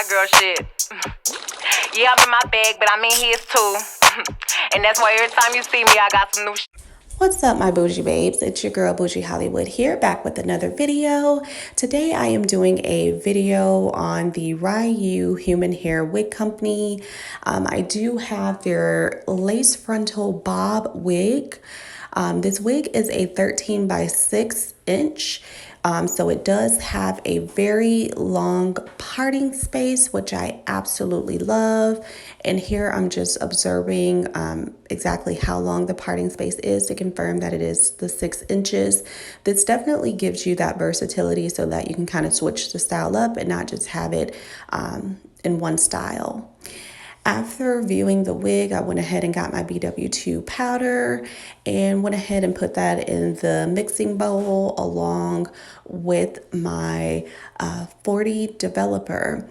my girl shit. Yeah, I'm in my bag, but I'm in his too. And that's why every time you see me, I got some new shit. What's up, my bougie babes? It's your girl Bougie Hollywood here, back with another video. Today I am doing a video on the Ruiyu Human Hair Wig Company. I do have their lace frontal bob wig. This wig is a 13 by 6 inch. So it does have a very long parting space, which I absolutely love. And here I'm just observing exactly how long the parting space is to confirm that it is the 6 inches. This definitely gives you that versatility so that you can kind of switch the style up and not just have it in one style. After viewing the wig, I went ahead and got my BW2 powder and went ahead and put that in the mixing bowl along with my 40 developer.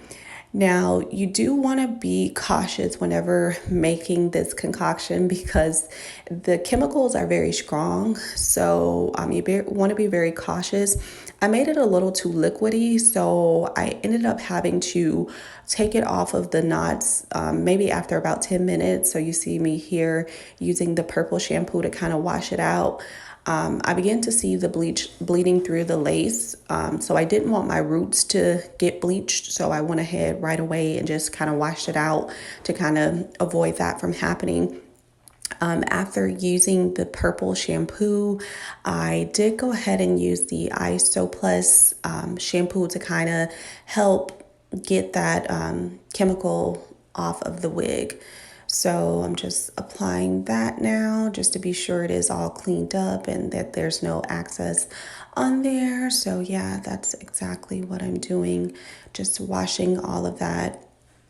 Now, you do want to be cautious whenever making this concoction because the chemicals are very strong. So you want to be very cautious. I made it a little too liquidy, so I ended up having to take it off of the knots maybe after about 10 minutes. So you see me here using the purple shampoo to kind of wash it out. I began to see the bleach bleeding through the lace. So I didn't want my roots to get bleached. So I went ahead right away and just kind of washed it out to kind of avoid that from happening. After using the purple shampoo, I did go ahead and use the ISO Plus shampoo to kind of help get that chemical off of the wig. So I'm just applying that now just to be sure it is all cleaned up and that there's no excess on there. So yeah, that's exactly what I'm doing. Just washing all of that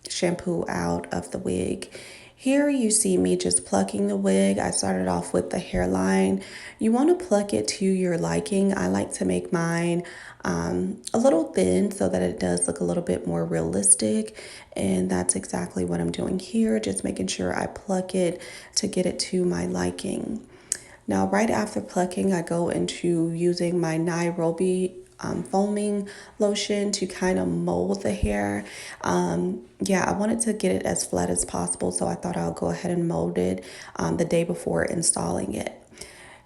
shampoo out of the wig. Here you see me just plucking the wig. I started off with the hairline. You want to pluck it to your liking. I like to make mine a little thin so that it does look a little bit more realistic. And that's exactly what I'm doing here. Just making sure I pluck it to get it to my liking. Now, right after plucking, I go into using my Nairobi foaming lotion to kind of mold the hair. Yeah, I wanted to get it as flat as possible, so I thought I'll go ahead and mold it the day before installing it.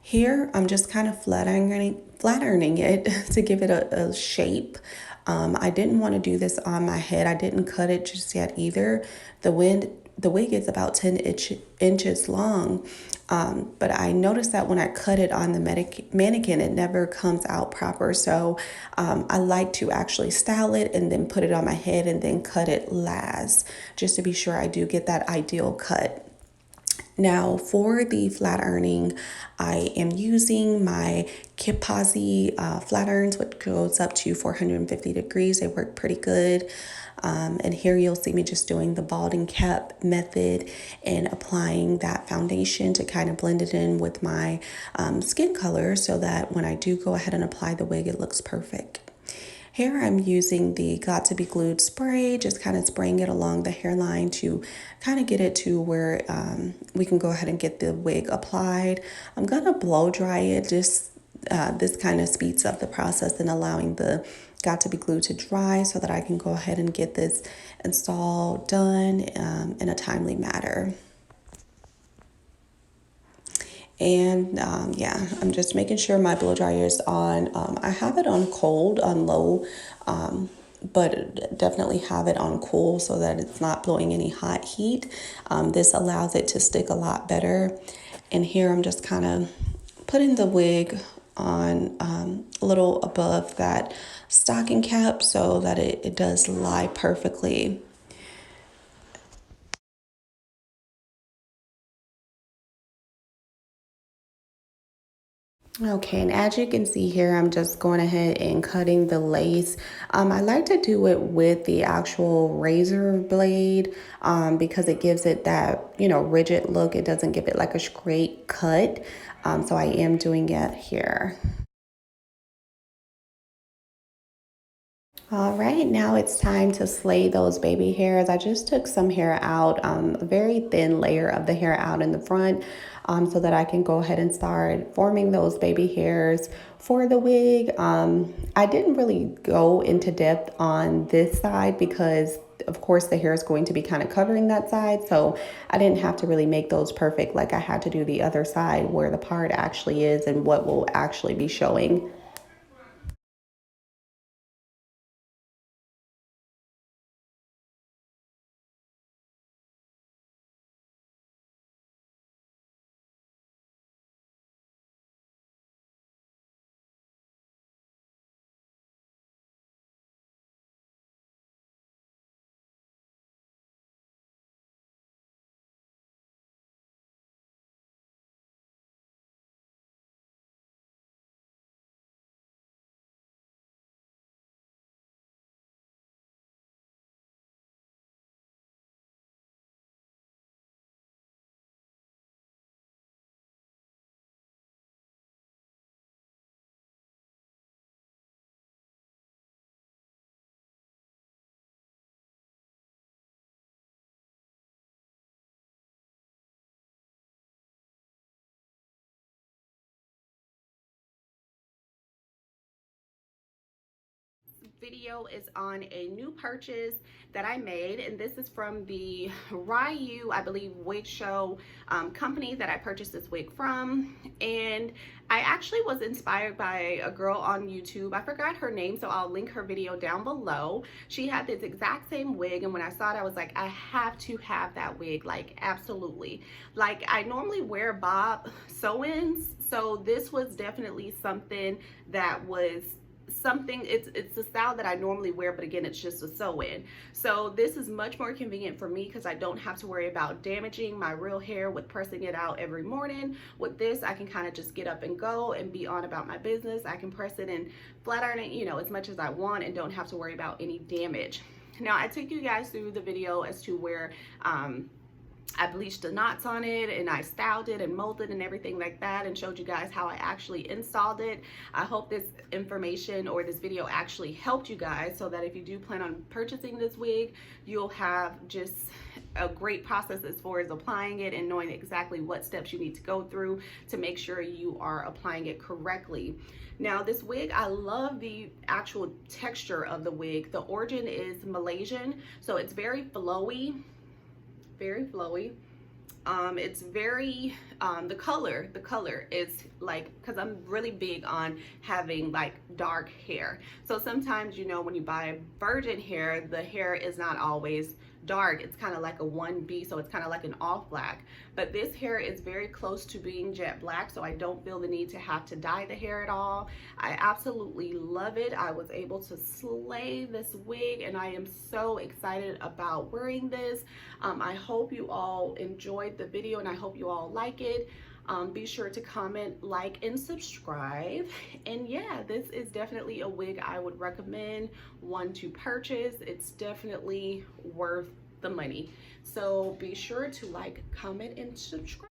Here, I'm just kind of flat ironing it to give it a shape. I didn't want to do this on my head. I didn't cut it just yet either. The wig is about 10 inches long, but I noticed that when I cut it on the mannequin, it never comes out proper. So I like to actually style it and then put it on my head and then cut it last, just to be sure I do get that ideal cut. Now for the flat ironing, I am using my Kipazi flat irons, which goes up to 450 degrees. They work pretty good. And here you'll see me just doing the balding cap method and applying that foundation to kind of blend it in with my skin color so that when I do go ahead and apply the wig, it looks perfect. Here I'm using the Got to Be Glued spray, just kind of spraying it along the hairline to kind of get it to where we can go ahead and get the wig applied. I'm gonna blow dry it, just this kind of speeds up the process and allowing the Got to Be Glued to dry so that I can go ahead and get this install done in a timely manner. And yeah, I'm just making sure my blow dryer is on. I have it on cold, on low, but definitely have it on cool so that it's not blowing any hot heat. This allows it to stick a lot better. And here I'm just kind of putting the wig on a little above that stocking cap so that it does lie perfectly. Okay, and as you can see here, I'm just going ahead and cutting the lace. I like to do it with the actual razor blade because it gives it that, rigid look. It doesn't give it like a straight cut. So I am doing it here. All right, now it's time to slay those baby hairs. I just took some hair out, a very thin layer of the hair out in the front so that I can go ahead and start forming those baby hairs for the wig. I didn't really go into depth on this side because of course the hair is going to be kind of covering that side, so I didn't have to really make those perfect like I had to do the other side where the part actually is and what will actually be showing. Video is on a new purchase that I made, and this is from the Ruiyu, I believe, wig show company that I purchased this wig from. And I actually was inspired by a girl on YouTube. I forgot her name, so I'll link her video down below. She had this exact same wig, and when I saw it, I was like, I have to have that wig, like absolutely. Like, I normally wear Bob sew-ins, so this was definitely something that was something, it's the style that I normally wear, but again, it's just a sew-in. So this is much more convenient for me because I don't have to worry about damaging my real hair with pressing it out every morning. With this, I can kind of just get up and go and be on about my business. I can press it and flat iron it, you know, as much as I want and don't have to worry about any damage. Now, I took you guys through the video as to where I bleached the knots on it, and I styled it and molded and everything like that, and showed you guys how I actually installed it. I hope this information or this video actually helped you guys, so that if you do plan on purchasing this wig, you'll have just a great process as far as applying it and knowing exactly what steps you need to go through to make sure you are applying it correctly. Now, this wig, I love the actual texture of the wig. The origin is Malaysian, so it's very flowy. Very flowy. It's very the color is like, because I'm really big on having like dark hair, so sometimes, you know, when you buy virgin hair, the hair is not always dark. It's kind of like a 1B, so it's kind of like an off black, but this hair is very close to being jet black, so I don't feel the need to have to dye the hair at all. I absolutely love it. I was able to slay this wig, and I am so excited about wearing this. I hope you all enjoyed the video, and I hope you all like it. Be sure to comment, like, and subscribe. And yeah, this is definitely a wig I would recommend one to purchase. It's definitely worth the money. So be sure to like, comment, and subscribe.